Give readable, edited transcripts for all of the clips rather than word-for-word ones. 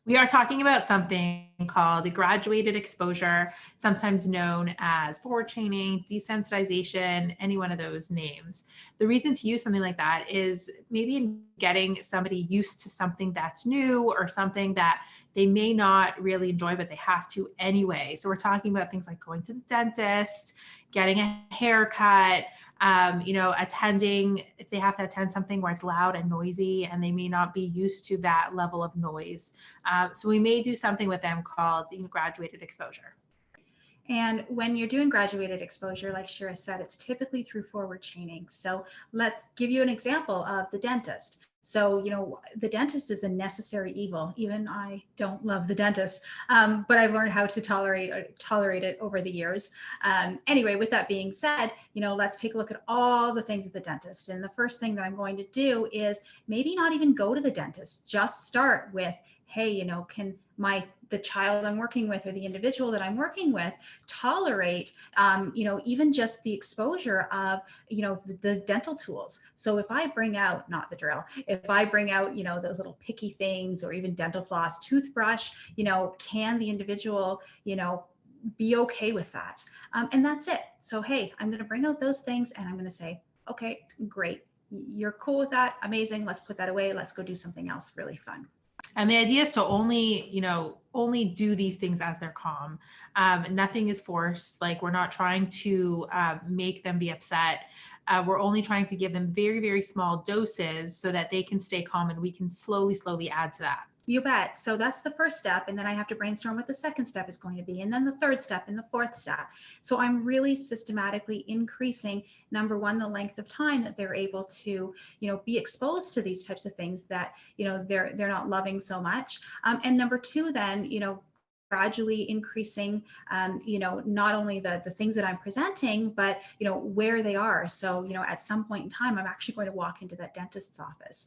We are talking about something called graduated exposure, sometimes known as forward chaining, desensitization, any one of those names. The reason to use something like that is maybe in getting somebody used to something that's new or something that they may not really enjoy, but they have to anyway. So we're talking about things like going to the dentist, getting a haircut, attending, if they have to attend something where it's loud and noisy and they may not be used to that level of noise. So we may do something with them called graduated exposure. And when you're doing graduated exposure, like Shira said, it's typically through forward chaining. So let's give you an example of the dentist. So, the dentist is a necessary evil. Even I don't love the dentist, but I've learned how to tolerate it over the years. Anyway, with that being said, let's take a look at all the things at the dentist. And the first thing that I'm going to do is maybe not even go to the dentist. Just start with, hey, can the child I'm working with or the individual that I'm working with tolerate, even just the exposure of, the dental tools. So if I bring out, not the drill, if I bring out, those little picky things or even dental floss, toothbrush, can the individual, be okay with that? And that's it. So, hey, I'm going to bring out those things and I'm going to say, okay, great. You're cool with that. Amazing. Let's put that away. Let's go do something else really fun. And the idea is to only do these things as they're calm. Nothing is forced. Like we're not trying to make them be upset. We're only trying to give them very, very small doses so that they can stay calm and we can slowly add to that. You bet. So that's the first step. And then I have to brainstorm what the second step is going to be. And then the third step and the fourth step. So I'm really systematically increasing, number one, the length of time that they're able to, be exposed to these types of things that, they're not loving so much. And number two, then, gradually increasing, not only the things that I'm presenting, but, where they are. So, at some point in time, I'm actually going to walk into that dentist's office.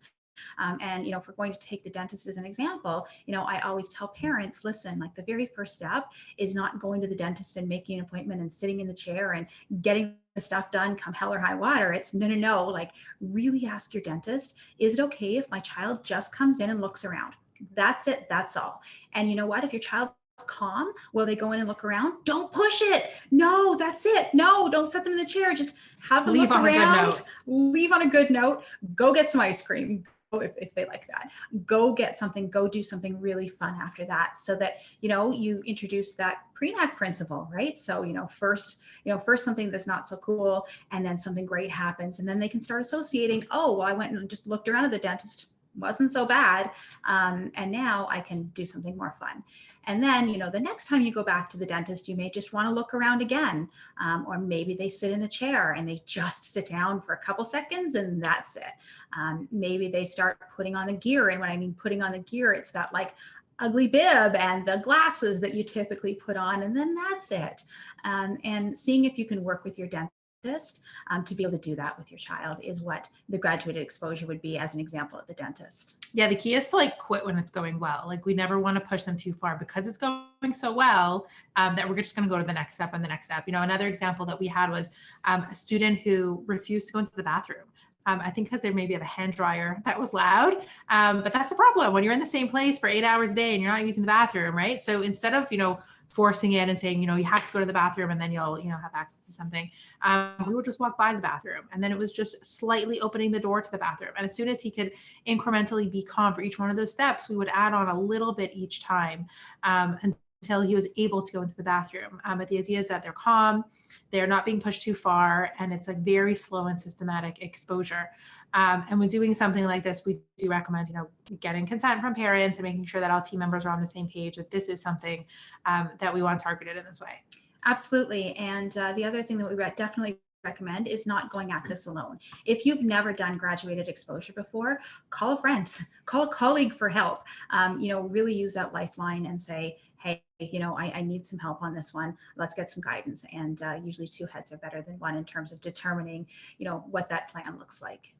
And, if we're going to take the dentist as an example, I always tell parents, listen, like the very first step is not going to the dentist and making an appointment and sitting in the chair and getting the stuff done come hell or high water. It's no, like really ask your dentist, is it okay if my child just comes in and looks around? That's it. That's all. And you know what? If your child calm while they go in and look around, don't push it. No, that's it. No, don't set them in the chair. Just have them look around, leave on a good note, go get some ice cream. If they like that, go get something, go do something really fun after that, so that you introduce that pre-NAC principle, right? So first something that's not so cool, and then something great happens, and then they can start associating, oh well, I went and just looked around at the dentist, wasn't so bad, and now I can do something more fun. And then the next time you go back to the dentist, you may just want to look around again, or maybe they sit in the chair and they just sit down for a couple seconds and that's it. Maybe they start putting on the gear, and when I mean putting on the gear, it's that like ugly bib and the glasses that you typically put on, and then that's it. And seeing if you can work with your dentist to be able to do that with your child is what the graduated exposure would be as an example at the dentist. Yeah, the key is to like quit when it's going well. Like we never want to push them too far because it's going so well that we're just going to go to the next step and the next step. Another example that we had was a student who refused to go into the bathroom. I think because they maybe have a hand dryer that was loud, but that's a problem when you're in the same place for 8 hours a day and you're not using the bathroom, right? So instead of, forcing it and saying, you have to go to the bathroom and then you'll, have access to something, we would just walk by the bathroom, and then it was just slightly opening the door to the bathroom. And as soon as he could incrementally be calm for each one of those steps, we would add on a little bit each time until he was able to go into the bathroom. But the idea is that they're calm, they're not being pushed too far, and it's like very slow and systematic exposure. And when doing something like this, we do recommend, getting consent from parents and making sure that all team members are on the same page, that this is something that we want targeted in this way. Absolutely. And the other thing that we definitely recommend is not going at this alone. If you've never done graduated exposure before, call a friend, call a colleague for help. Really use that lifeline and say, hey, I need some help on this one. Let's get some guidance. And usually two heads are better than one in terms of determining, what that plan looks like.